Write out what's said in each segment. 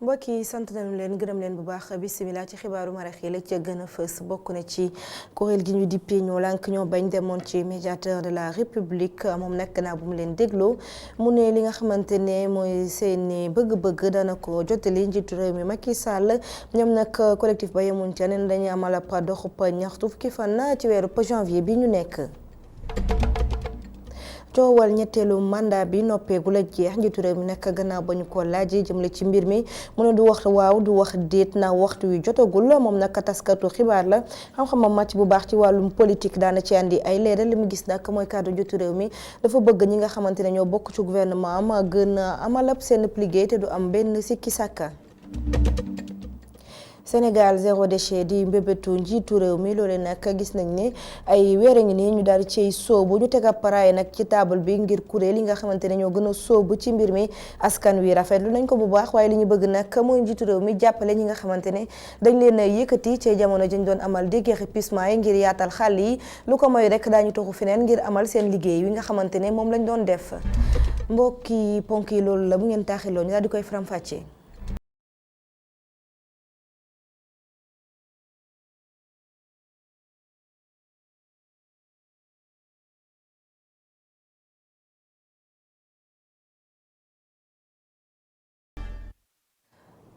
mbokk yi sant nañu leen gërëm leen bu baax bisimilah ci xibaaru marax yi la ca gën a fës bokk na ci kuréel gi ñu dippee ñoo lànk ñoo bañ demoon ci médiateur de la république moom nag gannaaw bu mu leen dégloo mu ne li nga xamante ne mooy seeni bëgg-bëgg dana ko jottali njiitu réew mi Macky Sall ñoom nag collectif ba yemuñ ca ne dañuy amal ab doxub ñaxtu fukki fan ci weeru janvier bi ñu nekk. coowal ñetteelu mandat bi noppeegu la jeex njiitu réew mi nag gannaaw ba ñu ko laajee jëmale ci mbir mi mu ne du wax waaw du wax déet na waxtu wi jotagul moom nag taskatu xibaar la xam-xamam màcc bu baax ci wàllum politique daana ci andi ay leeral li mu gis nag mooy kàddu njiitu réew mi dafa bëgg ñi nga xamante ne ñoo bokk ci gouvernement am gën a amalab seen liggéey te du am benn sikki sàkka. Sénégal zéro déchet di mbébétu njiitu réew mi loole nag gis nañ ne ay weer a ngi nii ñu daal di ciy sóobu ñu teg ab paraay nag ci table bi ngir kuréel yi nga xamante ne ñoo gën a sóobu ci mbir mi askan wi rafetlu nañ ko bu baax waaye li ñu bëgg nag mooy njiitu réew mi jàppale ñi nga xamante ne dañ leen a yëkkati ci jamono dañ doon amal déguerpissement yi ngir yaatal xàll yi lu ko mooy rek daañu toxu feneen ngir amal seen liggéey wi nga xamante ne moom lañ doon def mbokki ponk yi loolu la bu ngeen taaxiloo ñu daal di koy faram-fàccee.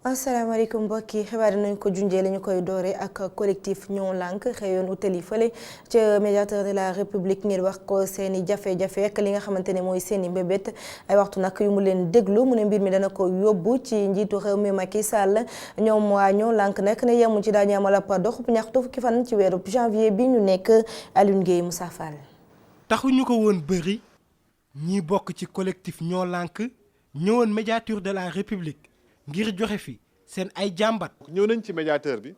asalaamaaleykum mbokk yi xibaar nañ ko junjee lañu koy doore ak collectif ñoo lànk xëyoon utali fële ca médiateur de la république ngir wax ko seeni jafe-jafe ak li nga xamante ne mooy seeni mbébét ay waxtu nag yu mu leen déglu mu ne mbir mi dana ko yóbbu ci njiitu réew mi Macky Sall ñoom waa ñoo lànk nag ne yemu ci daañu amal ab dox bu ñaxtu fukki fan ci weeru janvier bi ñu nekk Alioune Guèye Moussa Fall. taxuñu ko woon bëri ñi bokk ci collectif ñoo lànk ñëwoon médiateur de la république ngir joxe fi seen ay jàmbat. ñëw nañ ci médiateur bi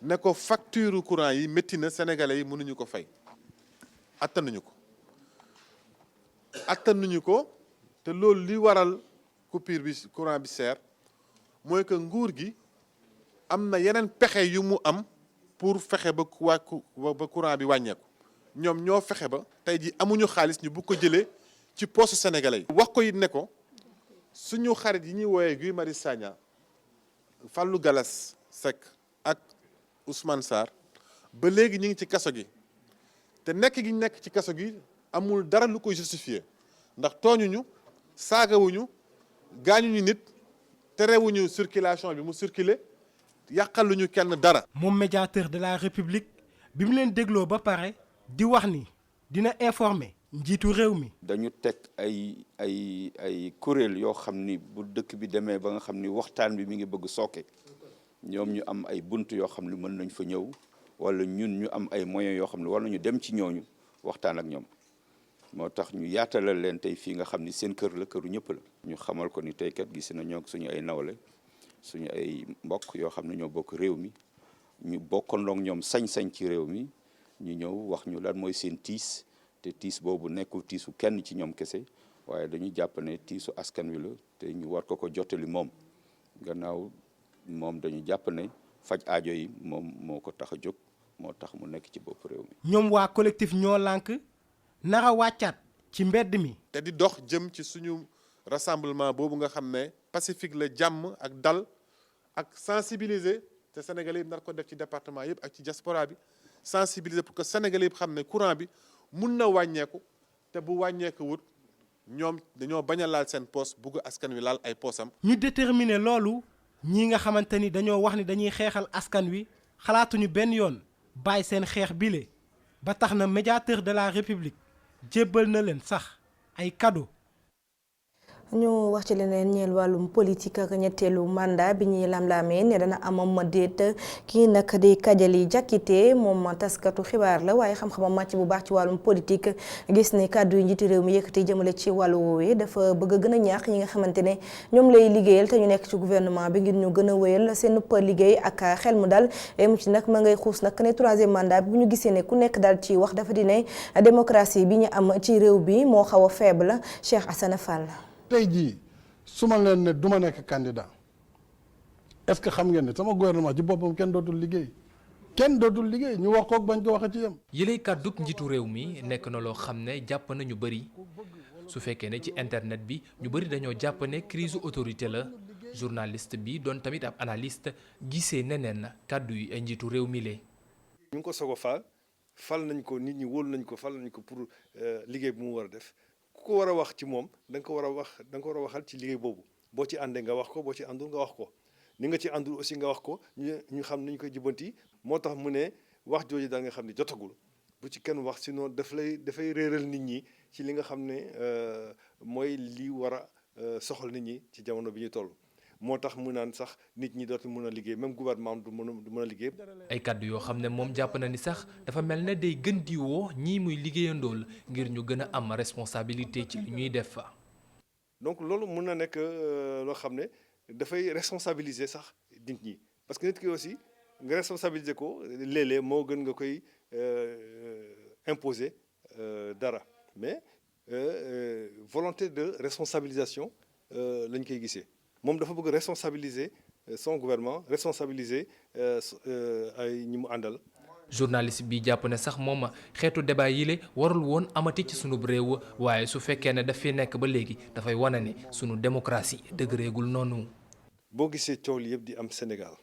ne ko facture courant yi métti na sénégalais yi mënuñu ko fay attanuñu ko te loolu li waral coupure bi courant bi seer mooy que nguur gi am na yeneen pexe yu mu am pour fexe ba courant bi wàññeeku ñoom ñoo fexe ba tey ji amuñu xaalis ñu bugg ko jëlee ci poste sénégalais yi. wax ko it ne ko suñu xarit yi ñuy wooyee Guy Marius Sagna Fallou Galas Seck ak Ousmane Sarr ba léegi ñu ngi ci kaso gi te nekk gi nekk ci kaso gi amul dara lu koy justifier ndax tooñuñu saagawuñu gaañuñu nit terewuñu circulation bi mu circuler yàqaluñu kenn dara. moom médiateur de la république bi mu leen dégloo ba pare di wax ni dina informer njiitu réew mi. dañu teg ay kuréel yoo xam ni bu dëkk bi demee ba nga xam ni waxtaan bi mi ngi bëgg sooke ñoom ñu am ay bunt yoo xam ni mën nañ fa ñëw wala ñun ñu am ay moyens yoo xam ne war nañu dem ci ñooñu waxtaan ak ñoom moo tax ñu yaatalal leen tey fii nga xam ni seen kër la këru ñëpp la. ñu xamal ko ni tey kat gis nañoo suñu ay nawle suñu ay mbokk yoo xam ne ñoo bokk réew mi ñu bokkandoog ñoom sañ-sañ ci réew mi ñu ñëw wax ñu lan mooy seen tiis. te tiis boobu nekkul tiisu kenn ci ñoom kese waaye dañuy jàpp ne tiisu askan wi la te ñu war ko jottali moom gannaaw moom dañu jàpp ne faj aajo yi moom moo ko tax a jóg moo tax mu nekk ci bopp réew mi. ñoom waa collectif ñoo lànk nara wàccaat ci mbedd mi. te di dox jëm ci suñu rassemblement boobu nga xam ne pacifique la jàmm ak dal ak sensibiliser te Sénégalais yi nar ko def ci département yëpp ak ci diaspora bi sensibiliser pour que Sénégalais yëpp xam ne courant bi. mun na wàññeeku te bu wàññeeku wut ñoom dañoo bañ a laal seen poos bugg askan wi laal ay poosam. ñu déterminer loolu ñi nga xamante ni dañoo wax ni dañuy xeexal askan wi xalaatuñu benn yoon bàyyi seen xeex bile ba tax na médiateur de la république jébbal na leen sax ay cadeau. ñu wax ci leneen ñeel wàllum politique ak ñetteelu mandat bi ñuy lamlamee ne dana amam déet kii nag di Kajali Jakite moom taskatu xibaar la waaye xam-xamam màcc bu baax ci wàllum politique gis ne kàddu yi njiitu réew mi yëkkati jëmale ci wàllu woowee dafa bëgg a gën a ñaax ñi nga xamante ne ñoom lay liggéeyal te ñu nekk ci gouvernement bi ngir ñu gën a wéyal seen liggéey ak xel mu dal mu ci nag ma ngay xuus nag ne troisième mandat bi bu ñu gisee ne ku nekk daal ci wax dafa di ne démocratie bi ñu am ci réew bi moo xaw a faible Cheikh Assane Fall. tey jii su ma leen ne du ma nekk candidat est-ce que xam ngeen ne sama gouvernement ci boppam kenn dootul liggéey ñu wax ko bañ ko waxee ci yem. yëlay kàddug njiitu réew mi nekk na loo xam ne jàpp na ñu bëri su fekkee ne ci internet bi ñu bëri dañoo jàpp ne crise autorité la journaliste bi doon tamit ab analyste gisee neneen kàddu yi njiitu réew mi lee. ñu ngi ko soog a fal nañ ko, nit ñi wóolu nañ ko, fal nañ ko pour liggéey bu mu war a def ku ko war a wax ci moom da nga ko war a waxal ci liggéey boobu boo ci àndee nga wax ko, boo ci àndul nga wax ko, ni nga ci àndul aussi nga wax ko ñu xam ni ñu koy jubbanti. moo tax mu ne wax jooju daal nga xam ne jotagul bu ci kenn wax sinon dafay réeral nit ñi ci li nga xam ne mooy li war a soxal nit ñi ci jamono bi ñu toll. moo tax mu naan sax nit ñi dootul mën a liggéey, même gouvernement du mën a liggéey. ay kàddu yoo xam ne moom jàpp na ni sax dafa mel ne day gën di woo ñii muy liggéeyandool ngir ñu gën a am responsabilité ci li ñuy def. donc loolu mën na nekk loo xam ne dafay responsabiliser sax nit ñi parce que nit ki aussi nga responsabiliser ko léeg-léeg moo gën nga koy imposer dara mais volonté de responsabilisation lañ koy gisee. moom dafa bëgg responsabiliser son gouvernement, responsabiliser ay ñi mu àndal. journaliste bi jàpp ne sax moom xeetu débat yile warul woon amati ci sunu réew waaye su fekkee ne daf fi nekk ba léegi dafay wane ne sunu démocratie dëgëreegul noonu. boo gisee coow li yëpp di am Sénégal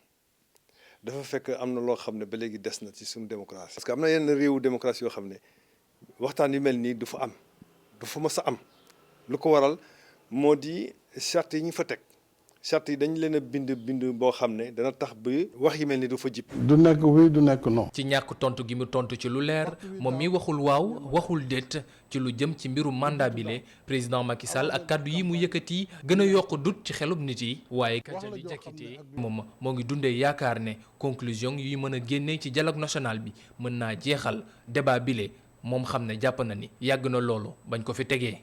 dafa fekk am na loo xam ne ba léegi des na ci sunu démocratie. parce que am na yenn réewu démocratie yoo xam ne waxtaan yu mel nii du fa am du fa mës a am lu ko waral moo di charte yi ñu fa teg. charte yi dañ leen a bind boo xam ne dana tax ba wax yi mel ni du fa jib. du nekk oui du nekk non. ci ñàkk tontu gi mu tontu ci lu leer moom mi waxul waaw waxul déet ci lu jëm ci mbiru mandat bile président Macky Sall ak kàddu yi mu yëkkati gën a yokk dut ci xelub nit yi. waaye Kajali Diakité moom moo ngi dundee yaakaar ne conclusion yuy mën a génnee ci dialogue national bi mën naa jeexal débat bile moom xam ne jàpp na ni yàgg na loolu bañ ko fi tegee.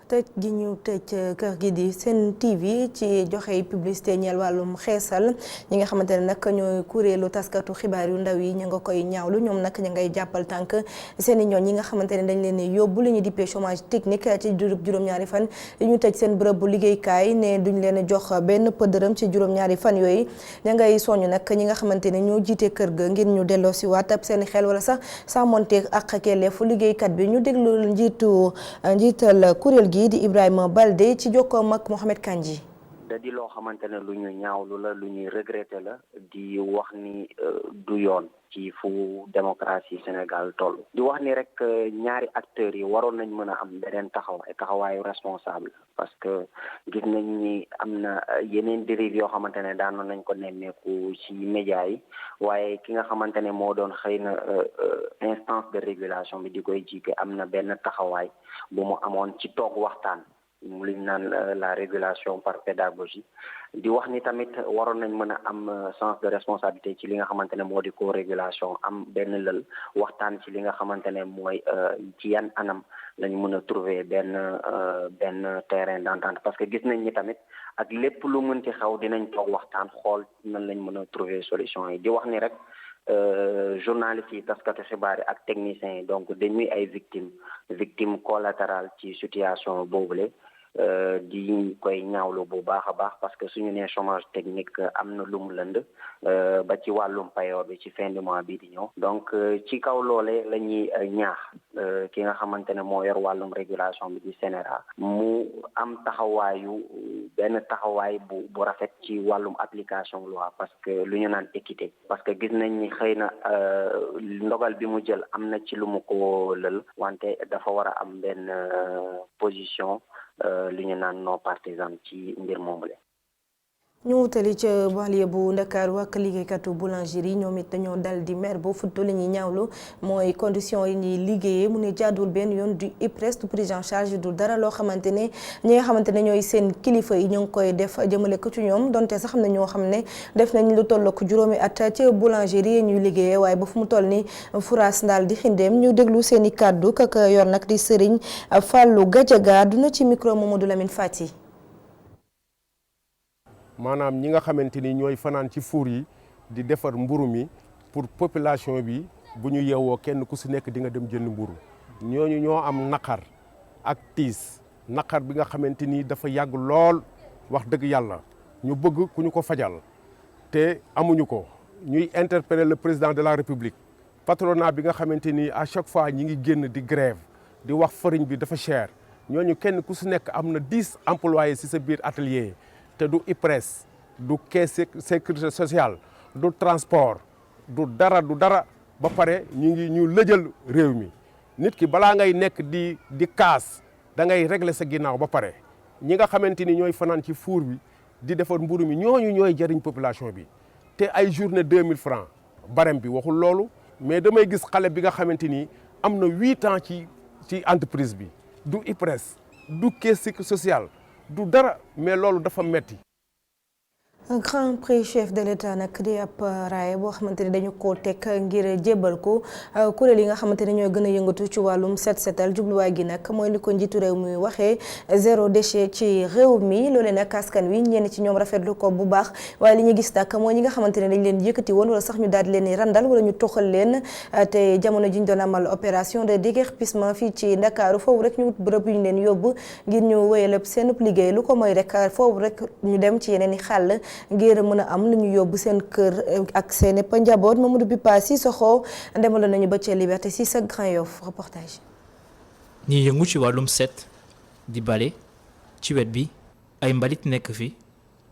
tëj gi ñu tëj kër gi di Sen TV ci joxe publicité ñeel wàllum xeesal ñi nga xamante ne nag ñooy kuréelu taskatu xibaar yu ndaw yi ñu nga koy ñaawlu ñoom nag ñu ngay jàppal tànk seen i ñoon ñi nga xamante ne dañ leen yóbbu li ñu dippee chômage technique ci juróom-ñaari fan yi ñu tëj seen bërëb bu liggéeykaay ne duñ leen jox benn pëdërëm ci juróom-ñaari fan yooyu ña ngay soñu nag ñi nga xamante ne ñoo jiite kër ga ngir ñu delloo si waat ab seen xel wala sax sàmmonteeg ak kelleefu liggéeykat bi ñu déglu njiital kuréel gi di Ibrahima Balde ci jokkoom ak Mohamed Kandji. da di loo xamante ne lu ñu ñaawlu la lu ñuy regretter la di wax ni du yoon ci fu démocratie Sénégal toll di wax ni rek ñaari acteurs yi waroon nañ mën a am beneen taxawaayu responsable parce que gis nañ ni am na yeneen dérive yoo xamante ne daanoon nañ ko nemmeeku ci média yi waaye ki nga xamante ne moo doon xëy na instance de régulation bi di koy jiite am na benn taxawaay bu mu amoon ci toog waxtaan li ñu naan la régulation par pédagogie di wax ni tamit waroon nañ mën a am sens de responsabilité ci li nga xamante ne moo di co-régulation am benn lël waxtaan ci li nga xamante ne mooy ci yan anam lañ mën a trouver benn terrain d'entente parce que gis nañ ni tamit ak lépp lu mën ci xew dinañ toog waxtaan xool nan lañ mën a trouver solution yi di wax ni rek journalistes yi taskatu xibaar yi ak techniciens yi donc dañuy ay victimes collatérales ci situation boobule di koy ñaawlu bu baax a baax parce que suñu nee chômage technique am na lu mu lënd ba ci wàllum payoor bi ci fin du mois bii di ñëw donc ci kaw loole la ñuy ñaax ki nga xamante ne moo yor wàllum régulation bi di CNRA mu am benn taxawaay bu rafet ci wàllum application loi parce que lu ñu naan équité parce que gis nañ ni xëy na ndogal bi mu jël am na ci lu mu ko lël wante dafa war a am benn position li ñu naan non partisan ci mbir moomu la. ñu wutali ca banlieue bu Ndakaaru ak liggéeykatu boulangerie ñoom it dañoo dal di mer boo futtu li ñuy ñaawlu mooy condition yi ñuy liggéeyee mu ne jaaduwul benn yoon du IPRES du prise en charge du dara loo xamante ne ñi nga xamante ne ñooy seen kilifa yi ñu ngi koy def jëmale ko ci ñoom donte sax xam ne ñoo xam ne def nañ lu toll ko juróomi at ca boulangerie ñuy liggéeyee waaye ba fu mu toll ni furaas ndaal di xindeem ñu déglu seen i kàddu kaka yor nag di Serigne Fallou Gadiaga duna ci micro Mamadou Lamine Fati. maanaam ñi nga xamante ni ñooy fanaan ci fuur yi di defar mburu mi pour population bi bu ñu yeewoo kenn ku si nekk di nga dem jënd mburu ñooñu ñoo am naqar ak tiis naqar bi nga xamante ni dafa yàgg lool wax dëgg yàlla ñu bëgg ku ñu ko fajal te amuñu ko ñuy interpeller le président de la république patronat bi nga xamante ni à chaque fois ñi ngi génn di grève di wax farine bi dafa cher ñooñu kenn ku si nekk am na 10 employés si sa biir atelier te du IPRES du caisse sécurité sociale du transport du dara ba pare ñu lëjal réew mi nit ki balaa ngay nekk di kaas da ngay régler sa ginnaaw ba pare ñi nga xamante ni ñooy fanaan ci four bi di defar mburu mi ñooñu ñooy jëriñ population bi te ay journée 2000 francs barème bi waxul loolu mais damay gis xale bi nga xamante ni am na 8 ans ci entreprise bi du IPRES du caisse sociale du dara mais loolu dafa metti un grand prix chef de l'État nag di ab raaya boo xamante ni dañu koo teg ngir jébbal ko kuréel yi nga xamante ni ñooy gën a yëngatu ci wàllum set setal jubluwaay gi nag mooy li ko njiitu réew mi waxee zéro déchet ci réew mi loolee nag askan wi ñenn ci ñoom rafetlu ko bu baax waaye li ñu gis nag mooy ñi nga xamante ne dañ leen yëkkati woon wala sax ñu daal di leen randal wala ñu toxal leen te jamono ji ñu doon amal opération de déguerpissement fii ci Ndakaaru foofu rek ñu wut bërëb yu ñu leen yóbbu ngir ñu wéyal seen liggéey lu ko mooy rek foofu rek ñu dem ci yeneen i xàll ngir mën a am lu ñu yóbbu seen kër ak seen njaboot Mamadou Bipa Sissoko ndemala nañu ba ca Liberté si sa Grand Yoff reportage. ñi yëngu ci wàllum set di bale ci wet bi ay mbalit nekk fi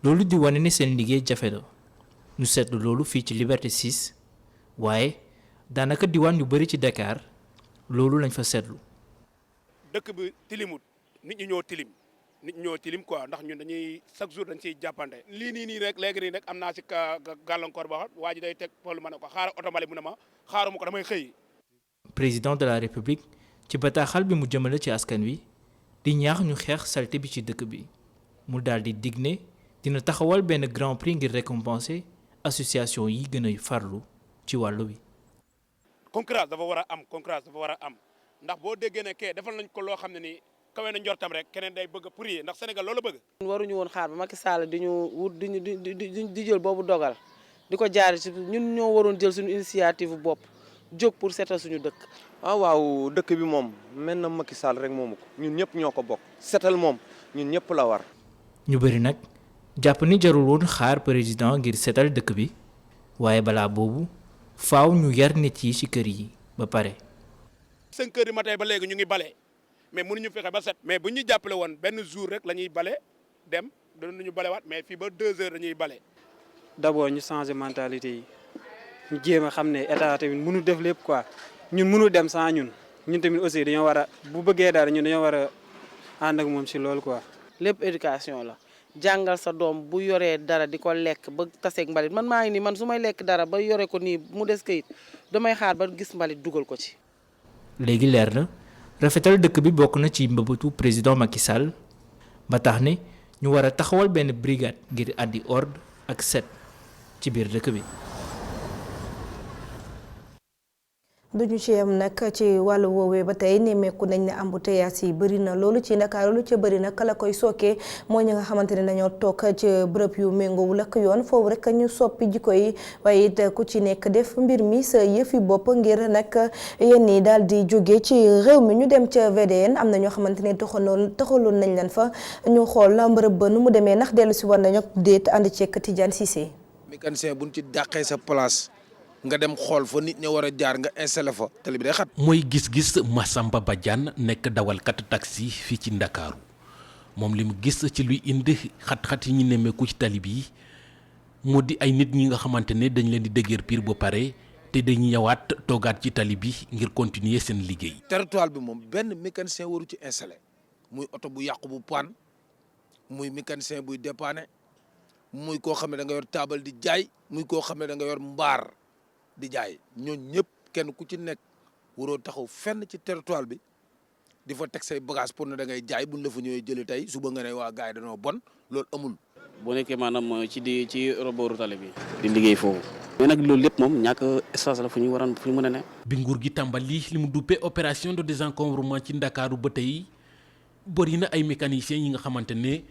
loolu di wane ni seen liggéey jafe la ñu seetlu loolu fii ci Liberté 6 waaye daanaka diwaan yu bari ci Dakar loolu lañ fa seetlu. dëkk bi tilimut nit ñi ñoo tilim quoi ndax ñun dañuy chaque jour dañ ciy jàppante lii nii rek léegi nii rek am naa si gàllankoor boo xam waa ji day teg pol ma ne ko xaaral oto mbali mu ne ma xaaruma ko damay xëy. président de la république ci bataaxal bi mu jëmale ci askan wi di ñaax ñu xeex salte bi ci dëkk bi mu daal di dig ne dina taxawal benn grand prix ngir récompenser association yi gën a farlu ci wàllu wi. concurrence dafa war a am ndax boo déggee ne kee defal nañ ko loo xam ne nii kawe na njortam rek keneen day bëgg a pourrier ndax Sénégal loolu bëgg. waruñu woon xaar ba Macky Sall di ñu wut di jël boobu dogal di ko jaari ci ñun ñoo waroon jël suñu initiative bopp jóg pour seetal suñu dëkk. waaw dëkk bi moom mel na Macky Sall rek moomu ko ñun ñëpp ñoo ko bokk seetal moom ñun ñëpp la war. ñu bëri nag jàpp ni jarul woon xaar président ngir seetal dëkk bi waaye balaa boobu faaw ñu yar nit yi ci kër yi ba pare. 5 heures du matin ba léegi ñu ngi bale. mais mënuñu fexe ba set mais bu ñu jàppale woon benn jour rek la ñuy bale dem danañu balewaat mais fii ba 2 heures dañuy bale. d'abord ñu changer mentalité yi ñu jéem a xam ne état tamit mënu def lépp quoi ñun mënu dem sans ñun tamit aussi dañoo war a bu bëggee dara ñun dañoo war a ànd ak moom ci loolu quoi. lépp éducation la jàngal sa doom bu yoree dara di ko lekk ba taseeg mbalit man maa ngi nii man su may lekk dara ba yore ko nii mu des kayit damay xaar ba gis mbalit dugal ko ci. léegi leer na. rafetal dëkk bi bokk na ci mbëbëtu président Macky Sall ba tax ne ñu war a taxawal benn brigade ngir àddi ordre ak set ci biir dëkk bi. duñu ci yem nag ci wàllu woowee ba tey nemmeeku nañ ne embouteillage yi bëri na loolu ci Ndakaaru lu ca bëri na la koy sookee mooy ñi nga xamante ne dañoo toog ci bërëb yu méngoowul ak yoon foofu rek ñu soppi jikko yi waaye it ku ci nekk def mbir mi sa yëfi bopp ngir nag yéen yi daal di jóge ci réew mi ñu dem ca VDN am na ñoo xamante ne taxaloon nañ leen fa ñu xool mbërëb ba nu mu demee ndax dellu si war nañu déet ànd ceeg Tidiane Cissé. mécanicien buñ ci dàqee sa place. nga dem xool fa nit ña war a jaar nga installé fa tali bi day xat. mooy gis-gis Massamba Badiane nekk dawalkat taxi fii ci Ndakaaru moom li mu gis ci luy indi xat-xat yi ñu nemmeeku ci tali bi moo di ay nit ñi nga xamante ne dañ leen di dëgër piir ba pare te dañuy ñëwaat toogaat ci tali bi ngir continuer seen liggéey. territoire bi moom benn mécanicien waru ci installé muy oto bu yàqu bu panne muy mécanicien buy dépanner muy koo xam ne da nga yor taabal di jaay muy koo xam ne da nga yor mbaar. di jaay ñooñu ñëpp kenn ku ci nekk waroo taxaw fenn ci territoire bi di fa teg say bagage pour ne da ngay jaay buñ la fa ñëwee jëlee tey suba nga ne waa gars yi dañoo bon loolu amul. boo nekkee maanaam ci rebooru tali bi. di liggéey foofu. mais nag loolu lépp moom ñàkk espace la fu ñu mën a ne. bi nguur gi tàmbali li mu duppee opération de désencombrement ci Ndakaaru ba tey bëri na ay mécaniciens yi nga xamante ne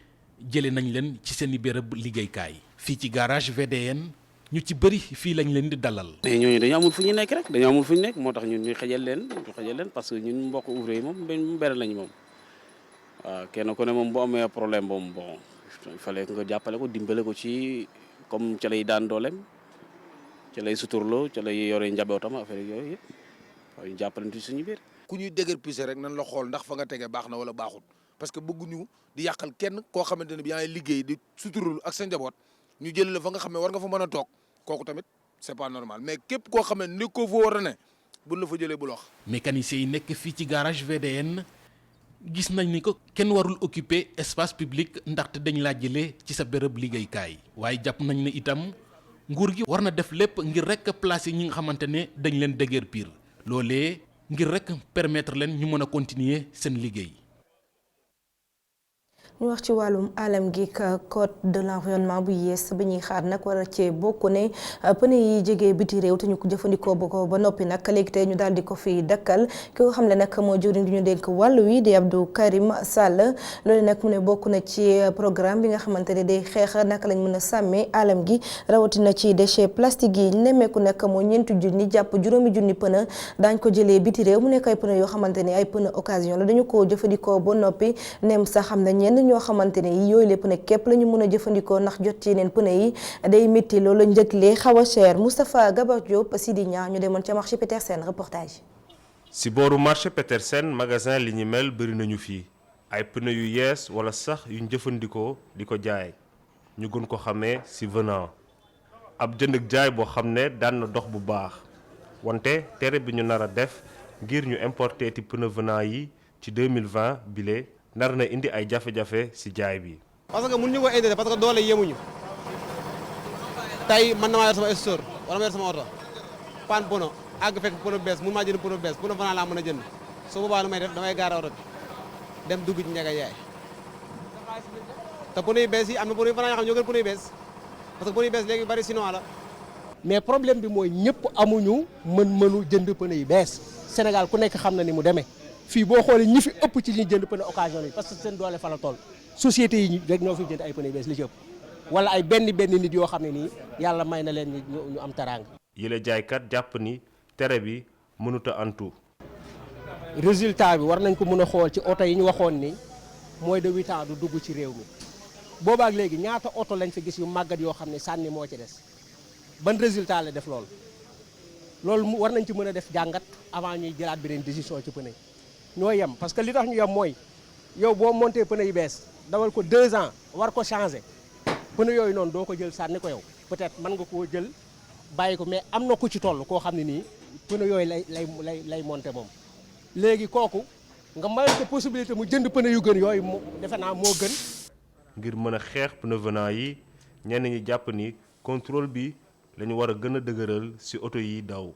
jëlee nañ leen ci seen i béréb liggéeykaay. fii ci garage VDN. ñu ci bëri fii lañ leen di dalal. mais ñooñu dañoo amul fu ñu nekk rek dañoo amul fu ñu nekk moo tax ñun ñu xajal leen parce que ñun mbokk ouvrier yi moom dañ benn lañ moom waaw kenn ku ne moom bu amee problème boobu bon il fallait nga jàppale ko dimbale ko ci comme ca lay daan dooleem ca lay suturloo ca lay yore njabootam affaire yooyu yëpp waaye ñu jàppalante suñu biir. ku ñuy déguerpir rek nan la xool ndax fa nga tege baax na wala baaxul parce que bëgguñu di yàqal kenn koo xamante ne bi yaa ngi liggéey di suturul ak sa njaboot ñu jël la fa nga xam ne war nga fa mën a toog kooku tamit c'est pas normal mais képp koo xam ne ni ko fa war a ne buñ la fa jëlee bul wax. mécaniciens yi nekk fii ci garage VDN gis nañ ni ko kenn warul occuper espace public ndaxte dañ laa jëlee ci sa bërëb liggéeykaay waaye jàpp nañ ne itam nguur gi war na def lépp ngir rek placer ñi nga xamante ne dañ leen déguerpir loolee ngir rek permettre leen ñu mën a continuer seen liggéey. ñu wax ci wàllum alam gi code de l'environnement bu yees bi ñuy xaar nag war a cee bokk ne pneu yi jege biti réew te ñu ko jëfandikoo ba noppi nag léegi tey ñu daal di ko fi dakkal ki ko xam ne nag moo jëriñ di ñu dénk wàllu wi di Abdou Karim Sall loolu nag mu ne bokk na ci programme bi nga xamante ne day xeex naka lañ mën a sàmmee alam gi rawatina ci déchets plastiques yi nemmeeku nag moo 4 junni jàpp juróomi junni pneu daañ ko jëlee biti réew mu nekk ay pneu yoo xamante ne ay pneu occasion la dañu ko jëfandikoo ba noppi nem sax xam na ñenn ñoo xamante ne yooyu lépp nag képp la ñu mën a jëfandikoo ndax jot ci yeneen pneu yi day métti loolu njëkk lee xaw a cher Moustapha Gabar Diop Sidi Nia ñu demoon ca marché Petersen reportage. si booru marché Petersen magasin li ñu mel bëri nañu fii ay pneu yu yees wala sax yuñ jëfandikoo di ko jaay ñu gën ko xamee si venant ab jënd ak jaay boo xam ne daan na dox bu baax wante tere bi ñu nar a def ngir ñu importer ti pneu venant yi ci 2020 bile. nar na indi ay jafe-jafe ci jaay bi. parce que mënuñu ko aider parce que doole yemuñu tey man na maa yor sama store wala ma yor sama oto pan pono àgg fekk pono bees mun maa jënd pono bees pono fanaan laa mën a jënd su boobaa lu may def damay gaara oto bi dem dugg ci njëga yaay te pono yu bees yi am na pono yu fanaan yoo xam ñoo gën pono yu bees parce que pono yu bees léegi bari sinon la. mais problème bi mooy ñëpp amuñu mën-mënu jënd pneu yu bees Sénégal ku nekk xam na ni mu demee. fii boo xoolee ñi fi ëpp ci ñi jënd pneu occasion yi parce que seen doole fa la toll société yi rek ñoo fi jënd ay pneu bees li ci ëpp wala ay benn nit yoo xam ne nii yàlla may na leen ñu am teraanga. yële jaaykat jàpp ni tere bi mënut a antu. résultat bi war nañ ko mën a xool ci oto yi ñu waxoon ni moins de 8 ans du dugg ci réew mi boobaak léegi ñaata oto lañ fi gis yu màggat yoo xam ne sànni moo ci des ban résultat la def loolu war nañ ci mën a def jàngat avant ñuy jëlaat beneen décision ci pneu ñoo yem parce que li tax ñu yem mooy yow boo monté pneu yu bees dawal ko 2 ans war ko changer pneu yooyu noonu doo ko jël sànni ko yow peut-être mën nga koo jël bàyyi ko mais am na ku ci toll koo xam ne nii pneu yooyu lay monté moom. léegi kooku nga may ko possibilité mu jënd pneu yu gën yooyu defe naa moo gën. ngir mën a xeex pneu venant yi ñenn ñi jàpp ni contrôle bi la ñu war a gën a dëgëral ci oto yi daw.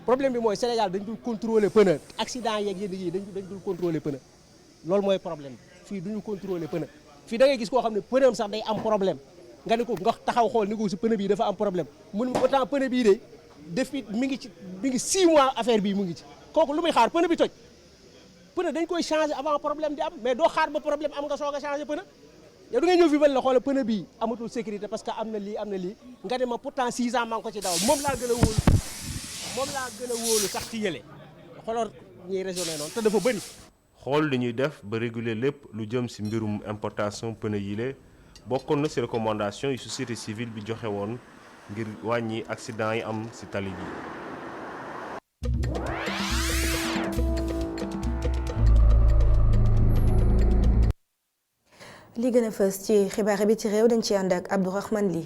problème bi mooy Sénégal dañ dul contrôler pneu accident yeeg yéen yi dañ dul contrôler pneu loolu mooy problème bi fii duñu contrôler pneu fii da ngay gis koo xam ne pneu sax day am problème nga ne ko nga taxaw xool ni ko si pneu bii dafa am problème mun autant pneu bii de depuis mi ngi 6 mois affaire bii mu ngi ci kooku lu muy xaar pneu bi toj pneu dañ koy changer avant problème di am mais doo xaar ba problème am nga soog a changer pneu yow da ngay ñëw fi ban la xoolal pneu bii amatul sécurité parce que am na lii nga ne ma pourtant 6 ans maa ngi ko ci dawal moom laa gën a wóolu sax ci yële xoolal ñuy raisonné noonu te dafa bëri. xool li ñuy def ba réguler lépp lu jëm ci mbirum importation pneu yile bokkoon na ci recommandation yu société civile bi joxe woon ngir wàññi accident yi am ci tali bi. li gën a fës ci xibaar bi ci réew dañ ci ànd ak Abdourahmane Ly.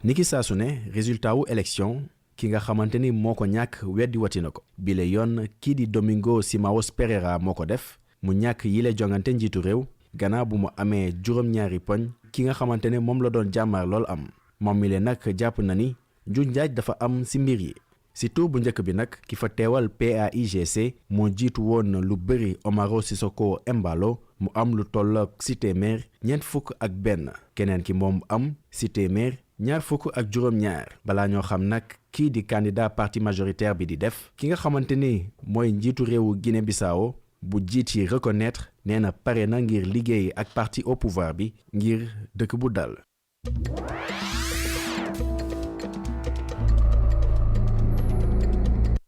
niki saa su ne résultat wu élection ki nga xamante ni moo ko ñàkk weddi wati na ko bile yoon kii di Domingo Simaos Pereira moo ko def mu ñàkk yile jongante njiitu réew gannaaw bu mu amee juróom-ñaari poñ ki nga xamante ne moom la doon jàmmaar lool am moom mi leen nag jàpp na ni njuuj njaaj dafa am ci mbir yi ci tour bu njëkk bi nag ki fa teewal PAIGC moo jiitu woon lu bëri Omaro Sissoko Embalo mu am lu tolloog ci téeméer ñeent fukk ak benn keneen ki moom am ci téeméer ñaar fukk ak juróom-ñaar balaa ñoo xam nag kii di candidat parti majoritaire bi di def ki nga xamante ni mooy njiitu réewu Guinée-Bissau bu jiit yi reconnaître nee na pare na ngir liggéey ak parti au pouvoir bi ngir dëkk bu dal.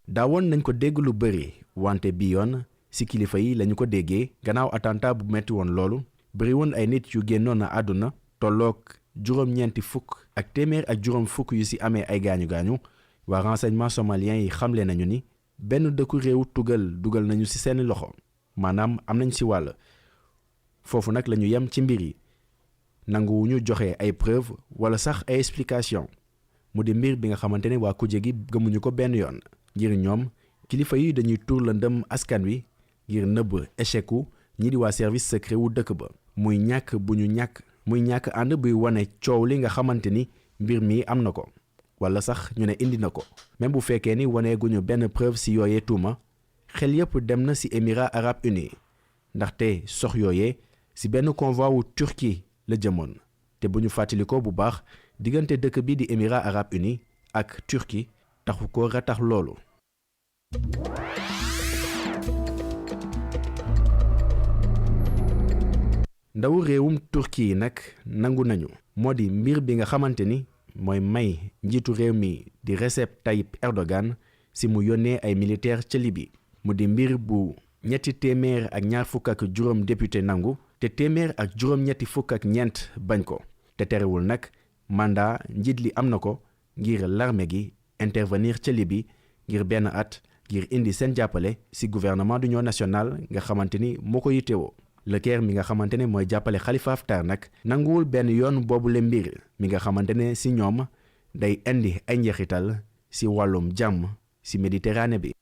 daawoon nañ ko dégg lu bëri wante bi yoon ci kilifa yi lañu ko déggee gannaaw attentat bu metti woon loolu bëri woon ay nit yu génnoon a àdduna tolloog juróom-ñeenti fukk ak téeméer ak juróom fukk yu ci amee ay gaañu-gaañu waa renseignement somalien yi xamle nañu ni benn dëkku réew tugal dugal nañu ci seeni loxo maanaam am nañ ci wàll foofu nag lañu yem ci mbir yi nanguwuñu joxe ay preuve wala sax ay explication mu di mbir bi nga xamante ne waa kuje gi gëmuñu ko benn yoon ngir ñoom kilifa yi dañuy tuur lëndëm askan wi ngir nëbb échecu ñi di waa service secret wu dëkk ba muy ñàkk ànd buy wane coow li nga xamante ni mbir mi am na ko wala sax ñu ne indi na ko même bu fekkee ni waneeguñu benn preuve ci yooyee tuuma xel yépp dem na ci Émirats arabes unis ndaxte sox yooyee ci benn convoi wu Turquie la jëmoon te bu ñu fàttali ko bu baax diggante dëkk bi di Émirats arabes unis ak Turquie taxu ko ratax loolu. ndawu réewum Turquie yi nag nangu nañu moo di mbir bi nga xamante ni mooy may njiitu réew mi di Recep Tayyip Erdogan si mu yónnee ay militaire ca Libye mu di mbir bu 324 député nangu te 324 bañ ko te terewul nag mandat njiit li am na ko ngir l'armée gi intervenir ca Libye ngir benn at ngir indi seen jàppale ci gouvernement d'union nationale nga xamante ni moo ko yittewoo Le Caire mi nga xamante ne mooy jàppale Khalifa Haftar nag nanguwul benn yoon boobu le mbir mi nga xamante ne ci ñoom day indi ay njeexital ci wàllum jàmm ci Méditerranée bi.